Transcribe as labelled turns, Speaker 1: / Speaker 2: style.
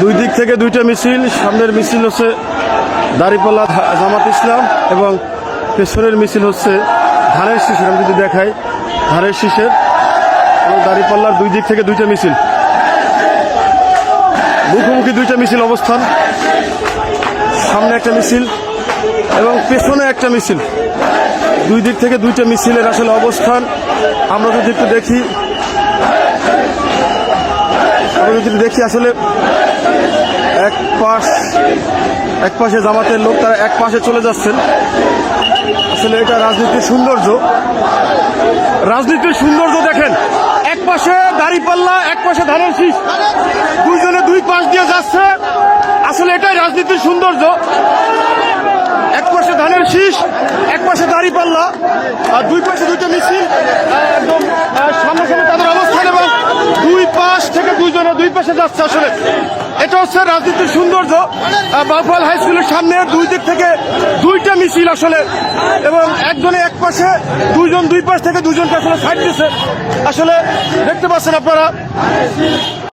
Speaker 1: দুই দিক থেকে দুইটা মিছিল। সামনের মিছিল হচ্ছে দাঁড়িপাল্লা জামাত ইসলাম এবং পেছনের মিছিল হচ্ছে ধানের শীষের। আমি যদি দেখাই ধানের শীষের এবং দাঁড়িপাল্লার দুই দিক থেকে দুইটা মিছিল, মুখোমুখি দুইটা মিছিল অবস্থান। সামনে একটা মিছিল এবং পেছনে একটা মিছিল, দুই দিক থেকে দুইটা মিছিলের আসলে অবস্থান। আমরা যদি একটু দেখি আসলে এক পাশে জামাতের লোক, তারা এক পাশে চলে যাচ্ছেন। আসলে এটা রাজনীতির সৌন্দর্য দেখেন। এক পাশে দাঁড়িপাল্লা, এক পাশে ধানের শীষ, দুইজনে দুই পাশ দিয়ে যাচ্ছে। আসলে এটাই রাজনীতির সৌন্দর্য। এক পাশে ধানের শীষ, এক পাশে দাঁড়িপাল্লা, আর দুই পাশে দুইটা মিছিল একদম সামনাসামনি তাদের অবস্থান এবং দুই পাশ থেকে দুইজনে দুই পাশে যাচ্ছে। আসলে এটা হচ্ছে রাজনীতির সৌন্দর্য। বাউফল হাই স্কুলের সামনে দুই দিক থেকে দুইটা মিছিল আসলে, এবং একজনে এক পাশে, দুইজন দুই পাশ থেকে দুজনকে আসলে সাইড দিচ্ছে। আসলে দেখতে পাচ্ছেন আপনারা।